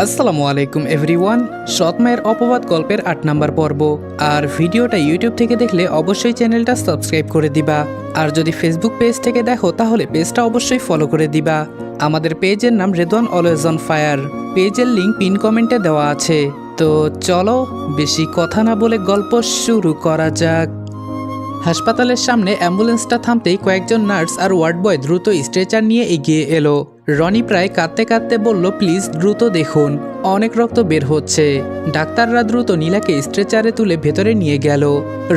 আসসালামু আলাইকুম এভরিওয়ান। সৎ মায়ের অপবাদ গল্পের ৮ নম্বর পর্ব। আর ভিডিওটা ইউটিউব থেকে দেখলে অবশ্যই চ্যানেলটা সাবস্ক্রাইব করে দিবা। আর যদি ফেসবুক পেজ থেকে দেখো তাহলে পেজটা অবশ্যই ফলো করে দিবা। আমাদের পেজের নাম রেদওয়ান অলওয়েজ অন ফায়ার। পেজের লিঙ্ক পিন কমেন্টে দেওয়া আছে। তো চলো বেশি কথা না বলে গল্প শুরু করা যাক। হাসপাতালের সামনে অ্যাম্বুলেন্সটা থামতেই কয়েকজন নার্স আর ওয়ার্ড বয় দ্রুত স্ট্রেচার নিয়ে এগিয়ে এলো। রনি প্রায় কাঁদতে কাঁদতে বলল, প্লিজ দ্রুত দেখুন, অনেক রক্ত বের হচ্ছে। ডাক্তাররা দ্রুত নীলাকে স্ট্রেচারে তুলে ভেতরে নিয়ে গেল।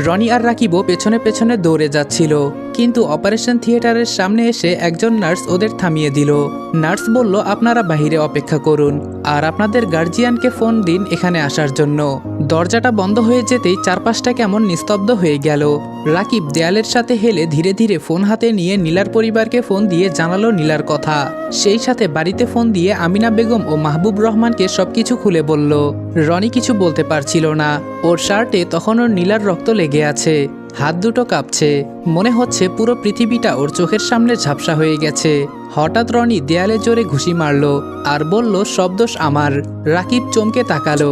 রনি আর রাকিবও পেছনে পেছনে দৌড়ে যাচ্ছিল, কিন্তু অপারেশন থিয়েটারের সামনে এসে একজন নার্স ওদের থামিয়ে দিল। নার্স বলল, আপনারা বাহিরে অপেক্ষা করুন আর আপনাদের গার্জিয়ানকে ফোন দিন এখানে আসার জন্য। দরজাটা বন্ধ হয়ে যেতেই চারপাশটা কেমন নিস্তব্ধ হয়ে গেল। রাকিব দেয়ালের সাথে হেলে ধীরে ধীরে ফোন হাতে নিয়ে নীলার পরিবারকে ফোন দিয়ে জানালো নীলার কথা। সেই সাথে বাড়িতে ফোন দিয়ে আমিনা বেগম ও মাহবুব রহমানকে সবকিছু খুলে বলল। রনি কিছু বলতে পারছিল না। ওর শার্টে তখন ওর নীলার রক্ত লেগে আছে, হাত দুটো কাঁপছে, মনে হচ্ছে পুরো পৃথিবীটা ওর চোখের সামনে ঝাপসা হয়ে গেছে। হঠাৎ রনি দেয়ালে জোরে ঘুষি মারল আর বলল, সব দোষ আমার। রাকিব চমকে তাকালো।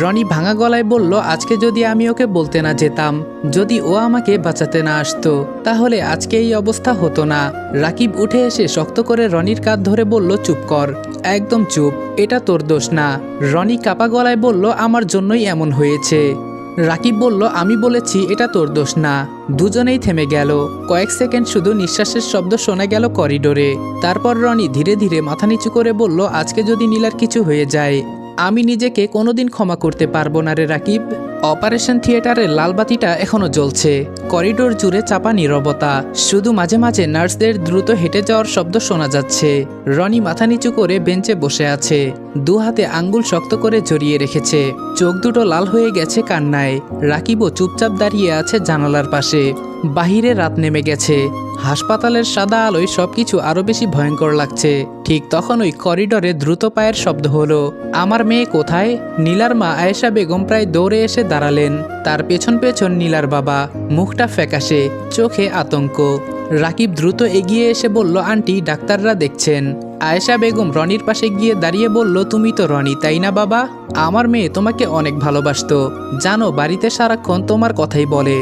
রনি ভাঙা গলায় বলল, আজকে যদি আমি ওকে বলতে না যেতাম, যদি ও আমাকে বাঁচাতে না আসতো, তাহলে আজকে এই অবস্থা হতো না। রাকিব উঠে এসে শক্ত করে রনির কাঁধ ধরে বলল, চুপ কর, একদম চুপ, এটা তোর দোষ না। রনি কাপা গলায় বলল, আমার জন্যই এমন হয়েছে। রাকিব বলল, আমি বলেছি এটা তোর দোষ না। দুজনেই থেমে গেল। কয়েক সেকেন্ড শুধু নিঃশ্বাসের শব্দ শোনা গেল করিডোরে। তারপর রনি ধীরে ধীরে মাথা নিচু করে বলল, আজকে যদি নীলার কিছু হয়ে যায়, আমি নিজেকে কোনোদিন ক্ষমা করতে পারবো না রে রাকিব। অপারেশন থিয়েটারের লাল বাতিটা এখনো জ্বলছে। করিডোর জুড়ে চাপা নীরবতা, শুধু মাঝে মাঝে নার্সদের দ্রুত হেঁটে যাওয়ার শব্দ শোনা যাচ্ছে। রনি মাথা নিচু করে বেঞ্চে বসে আছে, দু হাতে আঙ্গুল শক্ত করে জড়িয়ে রেখেছে, চোখ দুটো লাল হয়ে গেছে কান্নায়। রাকিবও চুপচাপ দাঁড়িয়ে আছে জানালার পাশে। বাহিরে রাত নেমে গেছে। হাসপাতালের সাদা আলোয় সবকিছু আরো বেশি ভয়ঙ্কর লাগছে। ঠিক তখন ওই করিডোরে দ্রুত পায়ের শব্দ হলো। আমার মেয়ে কোথায়? নীলার মা আয়েশা বেগম প্রায় দৌড়ে এসে দাঁড়ালেন। তার পেছন পেছন নীলার বাবা, মুখটা ফ্যাকাশে, চোখে আতঙ্ক। রাকিব দ্রুত এগিয়ে এসে বলল, আন্টি, ডাক্তাররা দেখছেন। আয়েশা বেগম রনির পাশে গিয়ে দাঁড়িয়ে বলল, তুমি তো রনি, তাই না বাবা? আমার মেয়ে তোমাকে অনেক ভালোবাসতো, জানো, বাড়িতে সারাক্ষণ তোমার কথাই বলে।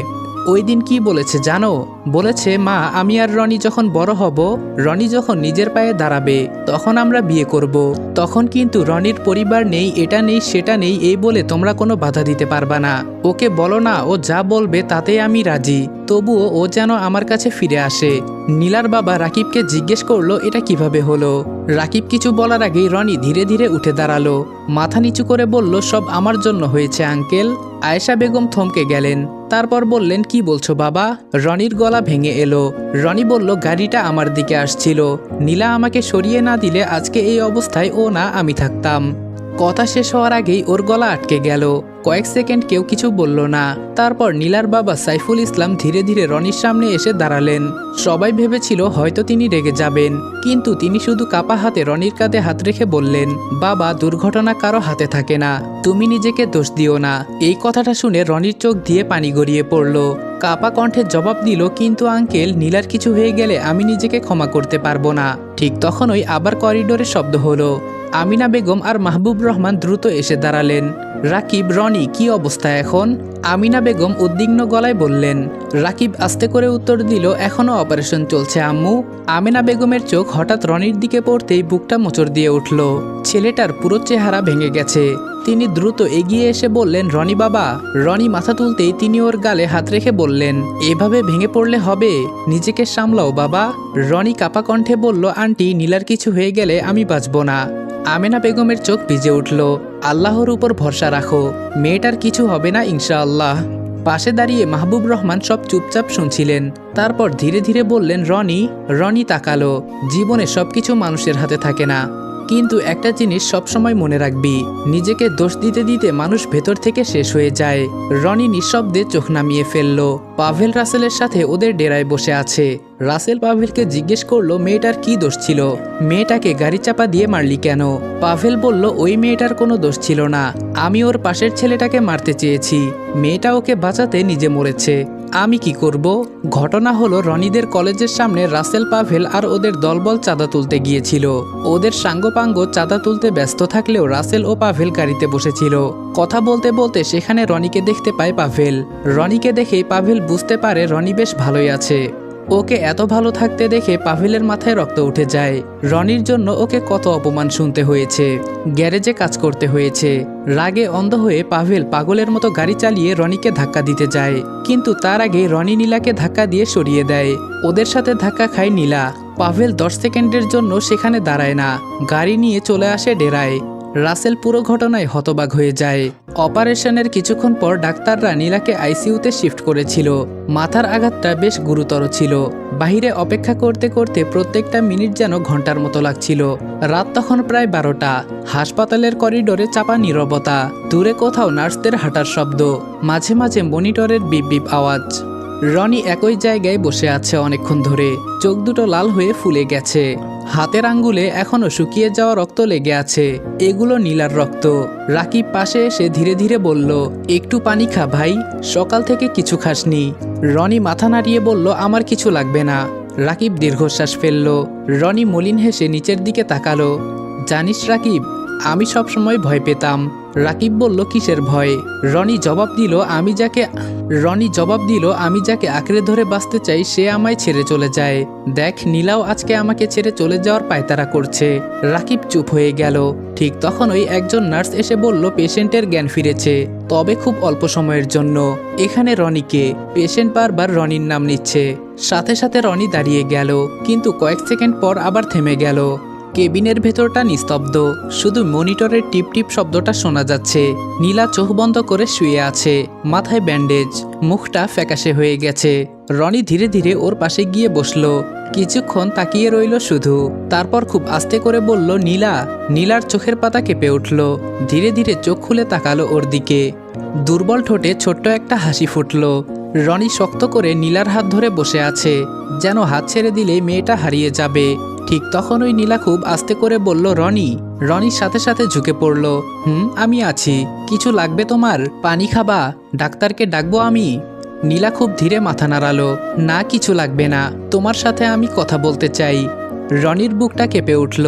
ওই দিন কি বলেছে জানো? বলেছে, মা, আমি আর রনি যখন বড় হব, রনি যখন নিজের পায়ে দাঁড়াবে, তখন আমরা বিয়ে করব। তখন কিন্তু রনির পরিবার নেই, এটা নেই সেটা নেই এই বলে তোমরা কোনো বাধা দিতে পারবা না। ওকে বলো না, ও যা বলবে তাতেই আমি রাজি, তবুও ও যেন আমার কাছে ফিরে আসে। নীলার বাবা রাকিবকে জিজ্ঞেস করলো, এটা কিভাবে হলো? রাকিব কিছু বলার আগেই রনি ধীরে ধীরে উঠে দাঁড়ালো, মাথা নিচু করে বলল, সব আমার জন্য হয়েছে আঙ্কেল। আয়েশা বেগম থমকে গেলেন, তারপর বললেন, কি বলছো বাবা? রনির গলা ভেঙে এলো। রনি বলল, গাড়িটা আমার দিকে আসছিল, নীলা আমাকে সরিয়ে না দিলে আজকে এই অবস্থায় ও না আমি থাকতাম। কথা শেষ হওয়ার আগেই ওর গলা আটকে গেল। কয়েক সেকেন্ড কেউ কিছু বলল না। তারপর নীলার বাবা সাইফুল ইসলাম ধীরে ধীরে রনির সামনে এসে দাঁড়ালেন। সবাই ভেবেছিল হয়তো তিনি রেগে যাবেন, কিন্তু তিনি শুধু কাপা হাতে রনির কাঁধে হাত রেখে বললেন, বাবা, দুর্ঘটনা কারো হাতে থাকে না, তুমি নিজেকে দোষ দিও না। এই কথাটা শুনে রনির চোখ দিয়ে পানি গড়িয়ে পড়ল। কাপা কণ্ঠে জবাব দিল, কিন্তু আঙ্কেল, নীলার কিছু হয়ে গেলে আমি নিজেকে ক্ষমা করতে পারবো না। ঠিক তখনই আবার করিডোরে শব্দ হলো। আমিনা বেগম আর মাহবুব রহমান দ্রুত এসে দাঁড়ালেন। রাকিব, রনি, কি অবস্থা এখন? আমিনা বেগম উদ্বিগ্ন গলায় বললেন। রাকিব আস্তে করে উত্তর দিল, এখনো অপারেশন চলছে আম্মু। আমিনা বেগমের চোখ হঠাৎ রনির দিকে পড়তেই বুকটা মোচড় দিয়ে উঠল। ছেলেটার পুরো চেহারা ভেঙে গেছে। তিনি দ্রুত এগিয়ে এসে বললেন, রনি বাবা। রনি মাথা তুলতেই তিনি ওর গালে হাত রেখে বললেন, এভাবে ভেঙে পড়লে হবে, নিজেকে সামলাও বাবা। রনি কাপা কণ্ঠে বলল, আন্টি, নীলার কিছু হয়ে গেলে আমি বাঁচব না। আমেনা বেগমের চোখ ভিজে উঠল। আল্লাহর উপর ভরসা রাখো, মেয়েটার কিছু হবে না ইনশাআল্লাহ। পাশে দাঁড়িয়ে মাহবুব রহমান সব চুপচাপ শুনছিলেন। তারপর ধীরে ধীরে বললেন, রনি। রনি তাকালো। জীবনে সবকিছু মানুষের হাতে থাকে না, কিন্তু একটা জিনিস সবসময় মনে রাখবি, নিজেকে দোষ দিতে দিতে মানুষ ভেতর থেকে শেষ হয়ে যায়। রনি নিঃশব্দে চোখ নামিয়ে ফেলল। পাভেল রাসেলের সাথে ওদের ডেরায় বসে আছে। রাসেল পাভেলকে জিজ্ঞেস করলো, মেয়েটার কি দোষ ছিল? মেয়েটাকে গাড়ি চাপা দিয়ে মারলি কেন? পাভেল বলল, ওই মেয়েটার কোনো দোষ ছিল না, আমি ওর পাশের ছেলেটাকে মারতে চেয়েছি, মেয়েটা ওকে বাঁচাতে নিজে মরেছে। আমি কি করব? ঘটনা হলো রনিদের কলেজের সামনে রাসেল পাভেল আর ওদের দলবল চাঁদা তুলতে গিয়েছিল। ওদের সাঙ্গপাঙ্গ চাঁদা তুলতে ব্যস্ত থাকলেও রাসেল ও পাভেল গাড়িতে বসেছিল। কথা বলতে বলতে সেখানে রনিকে দেখতে পায় পাভেল। রনিকে দেখেই পাভেল বুঝতে পারে রনি বেশ ভালোই আছে। ওকে এত ভালো থাকতে দেখে পাভেলের মাথায় রক্ত উঠে যায়। রনির জন্য ওকে কত অপমান শুনতে হয়েছে, গ্যারেজে কাজ করতে হয়েছে। রাগে অন্ধ হয়ে পাভেল পাগলের মতো গাড়ি চালিয়ে রনিকে ধাক্কা দিতে যায়, কিন্তু তার আগে রনি নীলাকে ধাক্কা দিয়ে সরিয়ে দেয়। ওদের সাথে ধাক্কা খায় নীলা। পাভেল 10 সেকেন্ডের জন্য সেখানে দাঁড়ায় না, গাড়ি নিয়ে চলে আসে ডেরায়। রাসেল পুরো ঘটনায় হতবাক হয়ে যায়। অপারেশনের কিছুক্ষণ পর ডাক্তাররা নীলাকে আইসিইউতে শিফট করেছিল। মাথার আঘাতটা বেশ গুরুতর ছিল। বাহিরে অপেক্ষা করতে করতে প্রত্যেকটা মিনিট যেন ঘন্টার মতো লাগছিল। রাত তখন প্রায় 12টা। হাসপাতালের করিডোরে চাপা নীরবতা। দূরে কোথাও নার্সদের হাঁটার শব্দ, মাঝে মাঝে মনিটরের বিপ বিপ আওয়াজ। রনি একই জায়গায় বসে আছে অনেকক্ষণ ধরে, চোখ দুটো লাল হয়ে ফুলে গেছে। হাতের আঙ্গুলে এখনো শুকিয়ে যাওয়া রক্ত লেগে আছে। এগুলো নীলার রক্ত। রাকিব পাশে এসে ধীরে ধীরে বলল, একটু পানি খা ভাই, সকাল থেকে কিছু খাসনি। রনি মাথা নাড়িয়ে বলল, আমার কিছু লাগবে না। রাকিব দীর্ঘশ্বাস ফেলল। রনি মলিন হেসে নিচের দিকে তাকালো। জানিস রাকিব, আমি সবসময় ভয় পেতাম। রাকিব বলল, কিসের ভয়? রনি জবাব দিল, আমি যাকে আঁকড়ে ধরে বাঁচতে চাই সে আমায় ছেড়ে চলে যায়। দেখ, নীলাও আজকে আমাকে ছেড়ে চলে যাওয়ার পায়তারা করছে। রাকিব চুপ হয়ে গেল। ঠিক তখনই একজন নার্স এসে বলল, পেশেন্টের জ্ঞান ফিরেছে, তবে খুব অল্প সময়ের জন্য। এখানে রনিকে। পেশেন্ট বারবার রনির নাম নিচ্ছে। সাথে সাথে রনি দাঁড়িয়ে গেল, কিন্তু কয়েক সেকেন্ড পর আবার থেমে গেল। কেবিনের ভেতরটা নিস্তব্ধ, শুধু মনিটরের টিপ টিপ শব্দটা শোনা যাচ্ছে। নীলা চোখ বন্ধ করে শুয়ে আছে, মাথায় ব্যান্ডেজ, মুখটা ফ্যাকাশে হয়ে গেছে। রনি ধীরে ধীরে ওর পাশে গিয়ে বসলো। কিছুক্ষণ তাকিয়ে রইল শুধু, তারপর খুব আস্তে করে বলল, নীলা। নীলার চোখের পাতা কেঁপে উঠল। ধীরে ধীরে চোখ খুলে তাকালো ওর দিকে। দুর্বল ঠোঁটে ছোট্ট একটা হাসি ফুটল। রনি শক্ত করে নীলার হাত ধরে বসে আছে, যেন হাত ছেড়ে দিলে মেয়েটা হারিয়ে যাবে। ঠিক তখন ওই নীলা খুব আস্তে করে বলল, রনি। রনির সাথে সাথে ঝুঁকে পড়ল। আমি আছি। কিছু লাগবে তোমার? পানি খাবা? ডাক্তারকে ডাকবো আমি? নীলা খুব ধীরে মাথা নাড়ালো। না, কিছু লাগবে না, তোমার সাথে আমি কথা বলতে চাই। রনির বুকটা কেঁপে উঠল।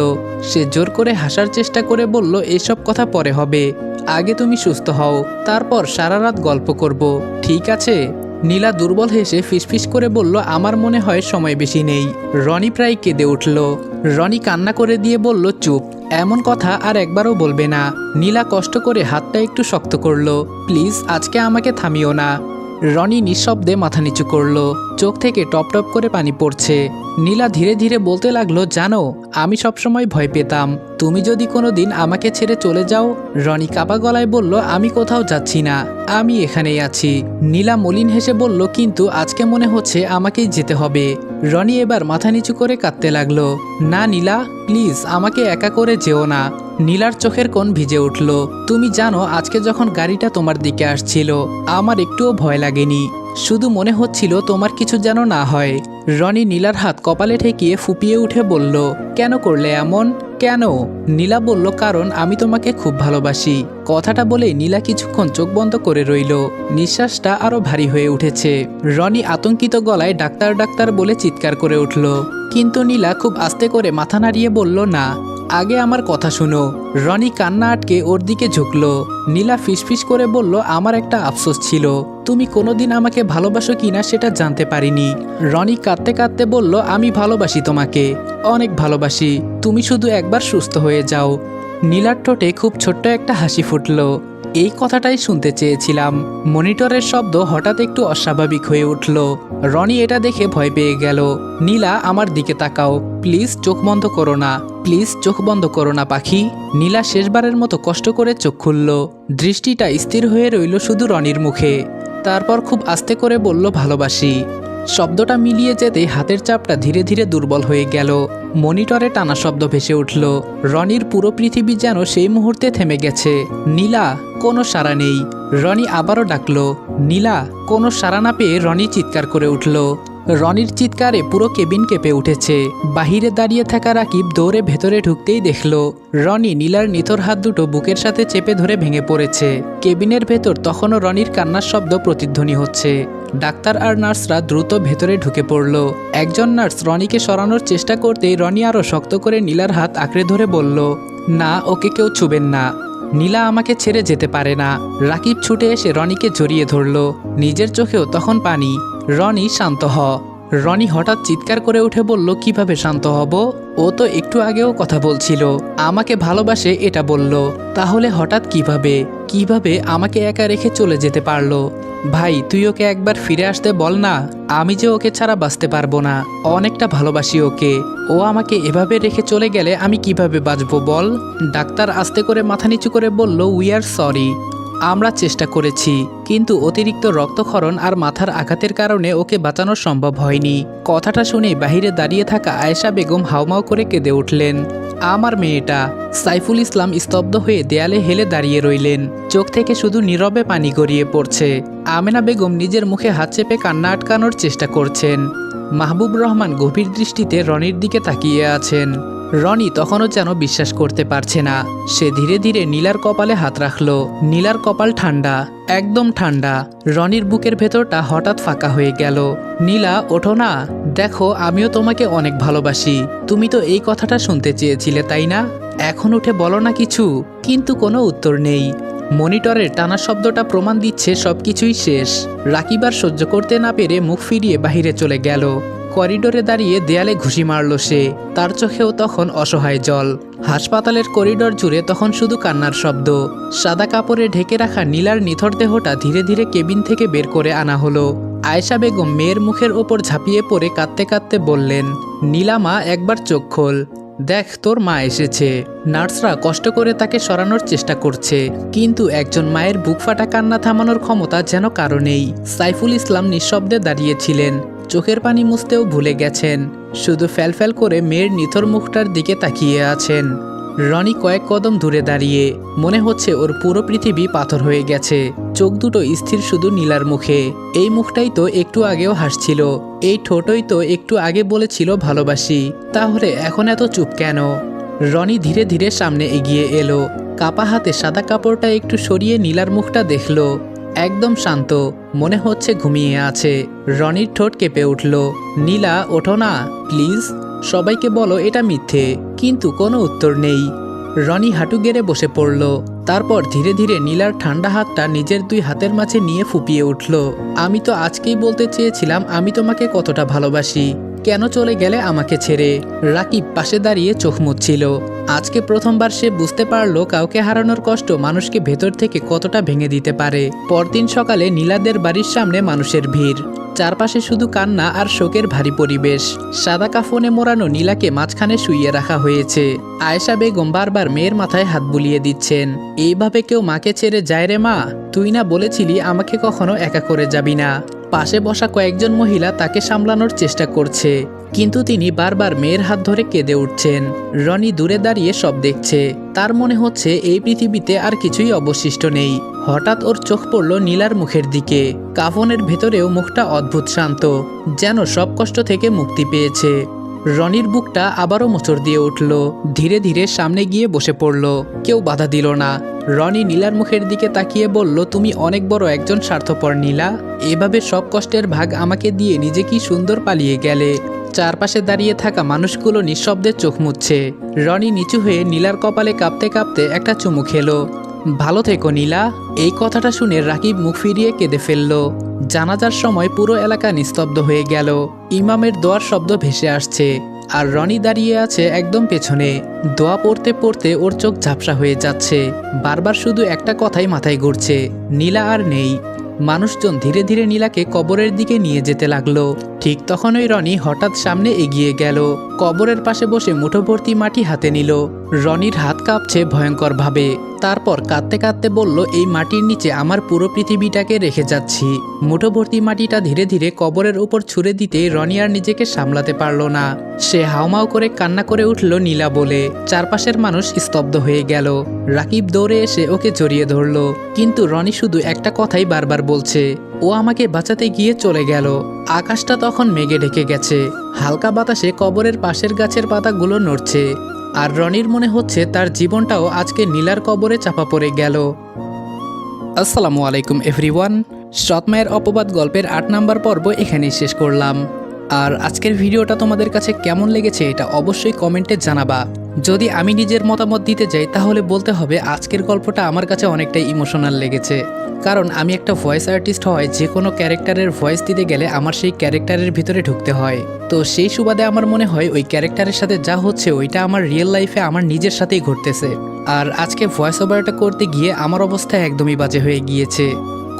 সে জোর করে হাসার চেষ্টা করে বলল, এসব কথা পরে হবে, আগে তুমি সুস্থ হও, তারপর সারা রাত গল্প করব, ঠিক আছে? নীলা দুর্বল হেসে ফিসফিস করে বলল, আমার মনে হয় সময় বেশি নেই। রনি প্রায় কেঁদে উঠল। রনি কান্না করে দিয়ে বলল, চুপ, এমন কথা আর একবারও বলবে না। নীলা কষ্ট করে হাতটা একটু শক্ত করলো। প্লিজ, আজকে আমাকে থামিও না। রনি নিঃশব্দে মাথা নিচু করলো, চোখ থেকে টপ টপ করে পানি পড়ছে। নীলা ধীরে ধীরে বলতে লাগলো, জানো, আমি সবসময় ভয় পেতাম তুমি যদি কোনোদিন আমাকে ছেড়ে চলে যাও। রনি কাঁপা গলায় বলল, আমি কোথাও যাচ্ছি না, আমি এখানেই আছি। নীলা মলিন হেসে বলল, কিন্তু আজকে মনে হচ্ছে আমাকেই যেতে হবে। রনি এবার মাথা নিচু করে কাঁদতে লাগলো। না নীলা, প্লিজ আমাকে একা করে যেও না। নীলার চোখের কোণ ভিজে উঠল। তুমি জানো, আজকে যখন গাড়িটা তোমার দিকে আসছিল আমার একটুও ভয় লাগেনি, শুধু মনে হচ্ছিল তোমার কিছু যেন না হয়। রনি নীলার হাত কপালে ঠেকিয়ে ফুপিয়ে উঠে বলল, কেন করলে এমন? কেন? নীলা বলল, কারণ আমি তোমাকে খুব ভালোবাসি। কথাটা বলে নীলা কিছুক্ষণ চোখ বন্ধ করে রইল। নিঃশ্বাসটা আরো ভারী হয়ে উঠেছে। রনি আতঙ্কিত গলায় ডাক্তার ডাক্তার বলে চিৎকার করে উঠল, কিন্তু নীলা খুব আস্তে করে মাথা নাড়িয়ে বলল, না, আগে আমার কথা শুনো। রনি কান্না আটকে ওর দিকে ঝুঁকলো। নীলা ফিসফিস করে বলল, আমার একটা আফসোস ছিল, তুমি কোনোদিন আমাকে ভালোবাসো কিনা সেটা জানতে পারিনি। রনি কাঁদতে কাঁদতে বলল, আমি ভালোবাসি তোমাকে, অনেক ভালোবাসি, তুমি শুধু একবার সুস্থ হয়ে যাও। নীলার ঠোঁটে খুব ছোট্ট একটা হাসি ফুটল। এই কথাটাই শুনতে চেয়েছিলাম। মনিটরের শব্দ হঠাৎ একটু অস্বাভাবিক হয়ে উঠল। রনি এটা দেখে ভয় পেয়ে গেল। নীলা, আমার দিকে তাকাও, প্লিজ চোখ বন্ধ করো না, প্লিজ চোখ বন্ধ করো না পাখি। নীলা শেষবারের মতো কষ্ট করে চোখ খুলল। দৃষ্টিটা স্থির হয়ে রইল শুধু রনির মুখে। তারপর খুব আস্তে করে বলল, ভালোবাসি। শব্দটা মিলিয়ে যেতে হাতের চাপটা ধীরে ধীরে দুর্বল হয়ে গেল। মনিটরে টানা শব্দ ভেসে উঠল। রনির পুরো পৃথিবী যেন সেই মুহূর্তে থেমে গেছে। নীলা, কোনো সাড়া নেই। রনি আবারও ডাকলো, নীলা। কোনো সাড়া না পেয়ে রনি চিৎকার করে উঠল। রনির চিৎকারে পুরো কেবিন কেঁপে উঠেছে। বাহিরে দাঁড়িয়ে থাকা রাকিব দৌড়ে ভেতরে ঢুকতেই দেখল রনি নীলার নিথর হাত দুটো বুকের সাথে চেপে ধরে ভেঙে পড়েছে। কেবিনের ভেতর তখনও রনির কান্নার শব্দ প্রতিধ্বনি হচ্ছে। ডাক্তার আর নার্সরা দ্রুত ভেতরে ঢুকে পড়ল। একজন নার্স রনিকে সরানোর চেষ্টা করতেই রনি আরও শক্ত করে নীলার হাত আঁকড়ে ধরে বলল, না, ওকে কেউ ছুবেন না। নীলা আমাকে ছেড়ে যেতে পারে না। রাকিব ছুটে এসে রনিকে জড়িয়ে ধরল। নিজের চোখেও তখন পানি। রনি, শান্ত হ। রনি হঠাৎ চিৎকার করে উঠে বলল, কিভাবে শান্ত হব? ও তো একটু আগেও কথা বলছিল, আমাকে ভালোবাসে এটা বলল। তাহলে হঠাৎ কিভাবে আমাকে একা রেখে চলে যেতে পারলো? ভাই, তুই ওকে একবার ফিরে আসতে বল না। আমি যে ওকে ছাড়া বাঁচতে পারবো না। অনেকটা ভালোবাসি ওকে। ও আমাকে এভাবে রেখে চলে গেলে আমি কিভাবে বাঁচবো বল? ডাক্তার আস্তে করে মাথা নিচু করে বলল, উই আর সরি। আমরা চেষ্টা করেছি, কিন্তু অতিরিক্ত রক্তক্ষরণ আর মাথার আঘাতের কারণে ওকে বাঁচানো সম্ভব হয়নি। কথাটা শুনে বাহিরে দাঁড়িয়ে থাকা আয়েশা বেগম হাউমাউ করে কেঁদে উঠলেন। আমার মেয়েটা। সাইফুল ইসলাম স্তব্ধ হয়ে দেয়ালে হেলে দাঁড়িয়ে রইলেন। চোখ থেকে শুধু নীরবে পানি গড়িয়ে পড়ছে। আমেনা বেগম নিজের মুখে হাত চেপে কান্না আটকানোর চেষ্টা করছেন। মাহবুব রহমান গভীর দৃষ্টিতে রনির দিকে তাকিয়ে আছেন। রনি তখনও যেন বিশ্বাস করতে পারছে না। সে ধীরে ধীরে নীলার কপালে হাত রাখল। নীলার কপাল ঠান্ডা, একদম ঠান্ডা। রনির বুকের ভেতরটা হঠাৎ ফাঁকা হয়ে গেল। নীলা, ওঠো না। দেখো, আমিও তোমাকে অনেক ভালোবাসি। তুমি তো এই কথাটা শুনতে চেয়েছিলে, তাই না? এখন উঠে বলো না কিছু। কিন্তু কোনো উত্তর নেই। মনিটরের টানা শব্দটা প্রমাণ দিচ্ছে সবকিছুই শেষ। রাকিব আর সহ্য করতে না পেরে মুখ ফিরিয়ে বাহিরে চলে গেল। করিডোরে দাঁড়িয়ে দেয়ালে ঘুষি মারল সে। তার চোখেও তখন অসহায় জল। হাসপাতালের করিডোর জুড়ে তখন শুধু কান্নার শব্দ। সাদা কাপড়ে ঢেকে রাখা নীলার নিথর দেহটা ধীরে ধীরে কেবিন থেকে বের করে আনা হলো। আয়েশা বেগম মেয়ের মুখের ওপর ঝাঁপিয়ে পড়ে কাঁদতে কাঁদতে বললেন, নীলামা, একবার চোখ খোল। দেখ, তোর মা এসেছে। নার্সরা কষ্ট করে তাকে সরানোর চেষ্টা করছে, কিন্তু একজন মায়ের বুক ফাটা কান্না থামানোর ক্ষমতা যেন কারো নেই। সাইফুল ইসলাম নিঃশব্দে দাঁড়িয়েছিলেন। চোখের পানি মুছতেও ভুলে গেছেন। শুধু ফ্যালফ্যাল করে মেয়ের নিথর মুখটার দিকে তাকিয়ে আছেন। রনি কয়েক কদম দূরে দাঁড়িয়ে। মনে হচ্ছে ওর পুরো পৃথিবী পাথর হয়ে গেছে। চোখ দুটো স্থির শুধু নীলার মুখে। এই মুখটাই তো একটু আগেও হাসছিল। এই ঠোঁটই তো একটু আগে বলেছিল ভালোবাসি। তাহলে এখন এত চুপ কেন? রনি ধীরে ধীরে সামনে এগিয়ে এলো। কাপা হাতে সাদা কাপড়টা একটু সরিয়ে নীলার মুখটা দেখল। একদম শান্ত, মনে হচ্ছে ঘুমিয়ে আছে। রনির ঠোঁট কেঁপে উঠল। নীলা, ওঠো না প্লিজ। সবাইকে বলো এটা মিথ্যে। কিন্তু কোনো উত্তর নেই। রনি হাঁটু গেড়ে বসে পড়ল। তারপর ধীরে ধীরে নীলার ঠান্ডা হাতটা নিজের দুই হাতের মাঝে নিয়ে ফুপিয়ে উঠল। আমি তো আজকেই বলতে চেয়েছিলাম আমি তোমাকে কতটা ভালোবাসি। কেন চলে গেলে আমাকে ছেড়ে? রাকিব পাশে দাঁড়িয়ে চোখ মুছছিল। আজকে প্রথমবার সে বুঝতে পারল কাউকে হারানোর কষ্ট মানুষকে ভেতর থেকে কতটা ভেঙে দিতে পারে। পরদিন সকালে নীলাদের বাড়ির সামনে মানুষের ভিড়। চারপাশে শুধু কান্না আর শোকের ভারী পরিবেশ। সাদা কাফনে মোড়ানো নীলাকে মাঝখানে শুইয়ে রাখা হয়েছে। আয়েশা বেগম বারবার মেয়ের মাথায় হাত বুলিয়ে দিচ্ছেন। এইভাবে কেউ মাকে ছেড়ে যায় রে মা? তুই না বলেছিলি আমাকে কখনো একা করে যাবি না? পাশে বসা কয়েকজন মহিলা তাকে সামলানোর চেষ্টা করছে, কিন্তু তিনি বারবার মেয়ের হাত ধরে কেঁদে উঠছেন। রনি দূরে দাঁড়িয়ে সব দেখছে। তার মনে হচ্ছে এই পৃথিবীতে আর কিছুই অবশিষ্ট নেই। হঠাৎ ওর চোখ পড়ল নীলার মুখের দিকে। কাফনের ভেতরেও মুখটা অদ্ভুত শান্ত, যেন সব কষ্ট থেকে মুক্তি পেয়েছে। রনির বুকটা আবারও মোচড় দিয়ে উঠল। ধীরে ধীরে সামনে গিয়ে বসে পড়ল। কেউ বাধা দিল না। রনি নীলার মুখের দিকে তাকিয়ে বলল, তুমি অনেক বড় একজন স্বার্থপর নীলা। এভাবে সব কষ্টের ভাগ আমাকে দিয়ে নিজে কি সুন্দর পালিয়ে গেলে। চারপাশে দাঁড়িয়ে থাকা মানুষগুলো নিঃশব্দে চোখ মুছছে। রনি নিচু হয়ে নীলার কপালে কাঁপতে কাঁপতে একটা চুমু খেলো। ভালো থেকো নীলা। এই কথাটা শুনে রাকিব মুখ ফিরিয়ে কেঁদে ফেলল। জানাজার সময় পুরো এলাকা নিস্তব্ধ হয়ে গেল। ইমামের দোয়ার শব্দ ভেসে আসছে, আর রনি দাঁড়িয়ে আছে একদম পেছনে। দোয়া পড়তে পড়তে ওর চোখ ঝাপসা হয়ে যাচ্ছে। বারবার শুধু একটা কথাই মাথায় ঘুরছে, নীলা আর নেই। মানুষজন ধীরে ধীরে নীলাকে কবরের দিকে নিয়ে যেতে লাগলো। ঠিক তখনই রনি হঠাৎ সামনে এগিয়ে গেল। কবরের পাশে বসে মুঠো ভর্তি মাটি হাতে নিল। রনির হাত কাঁপছে ভয়ঙ্কর ভাবে। তারপর কাঁদতে কাঁদতে বলল, এই মাটির নিচে আমার পুরো পৃথিবীটাকে রেখে যাচ্ছি। মুঠো ভর্তি মাটিটা ধীরে ধীরে কবরের উপর ছুঁড়ে দিতে রনি আর নিজেকে সামলাতে পারল না। সে হাউমাউ করে কান্না করে উঠল নীলা বলে। চারপাশের মানুষ স্তব্ধ হয়ে গেল। রাকিব দৌড়ে এসে ওকে জড়িয়ে ধরল, কিন্তু রনি শুধু একটা কথাই বারবার বলছে, ও আমাকে বাঁচাতে গিয়ে চলে গেল। আকাশটা তখন মেঘে ঢেকে গেছে। হালকা বাতাসে কবরের পাশের গাছের পাতাগুলো নড়ছে। আর রনির মনে হচ্ছে তার জীবনটাও আজকে নীলার কবরে চাপা পড়ে গেল। আসসালামু আলাইকুম এভরিওয়ান। সৎ মায়ের অপবাদ গল্পের ৮ নাম্বার পর্ব এখানেই শেষ করলাম। আর আজকের ভিডিওটা তোমাদের কাছে কেমন লেগেছে এটা অবশ্যই কমেন্টে জানাবা। যদি আমি নিজের মতামত দিতে যাই তাহলে বলতে হবে আজকের গল্পটা আমার কাছে অনেকটাই ইমোশনাল লেগেছে, কারণ আমি একটা ভয়েস আর্টিস্ট হয় যে কোনো ক্যারেক্টারের ভয়েস দিতে গেলে আমার সেই ক্যারেক্টারের ভিতরে ঢুকতে হয়। তো সেই সুবাদে আমার মনে হয় ওই ক্যারেক্টারের সাথে যা হচ্ছে ওইটা আমার রিয়েল লাইফে আমার নিজের সাথেই ঘটতেছে। আর আজকে ভয়েস ওভারটা করতে গিয়ে আমার অবস্থা একদমই বাজে হয়ে গিয়েছে।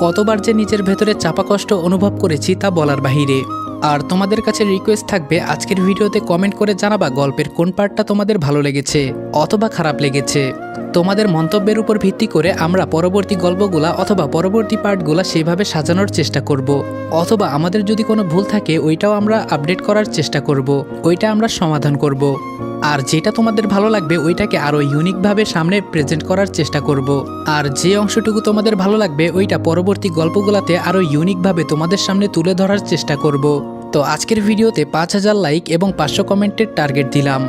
কতবার যে নিজের ভেতরে চাপা কষ্ট অনুভব করেছি তা বলার বাহিরে। আর তোমাদের কাছে রিকোয়েস্ট থাকবে আজকের ভিডিওতে কমেন্ট করে জানাবা গল্পের কোন পার্টটা তোমাদের ভালো লেগেছে অথবা খারাপ লেগেছে। তোমাদের মন্তব্যের উপর ভিত্তি করে আমরা পরবর্তী গল্পগুলা অথবা পরবর্তী পার্টগুলা সেইভাবে সাজানোর চেষ্টা করব, অথবা আমাদের যদি কোনো ভুল থাকে ওইটাও আমরা আপডেট করার চেষ্টা করব, ওইটা আমরা সমাধান করব। আর যেটা তোমাদের ভালো লাগবে ওইটাকে আরও ইউনিকভাবে সামনে প্রেজেন্ট করার চেষ্টা করব। আর যে অংশটুকু তোমাদের ভালো লাগবে ওইটা পরবর্তী গল্পগুলোতে আরও ইউনিকভাবে তোমাদের সামনে তুলে ধরার চেষ্টা করব। তো আজকের ভিডিওতে ৫,০০০ লাইক এবং ৫০০ কমেন্টের টার্গেট দিলাম।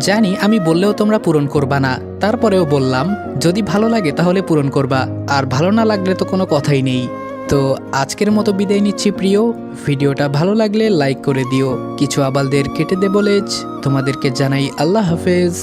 জানি আমি বললেও তোমরা পূরণ করবা না, তারপরেও বললাম যদি ভালো লাগে তাহলে পূরণ করবা, আর ভালো না লাগলে তো কোনো কথাই নেই। তো আজকের মতো বিদায় নিচ্ছি প্রিয়। ভিডিওটা ভালো লাগলে লাইক করে দিও, কিছু আবালদের কেটে দে বলেজ। তোমাদেরকে জানাই আল্লাহ হাফেজ।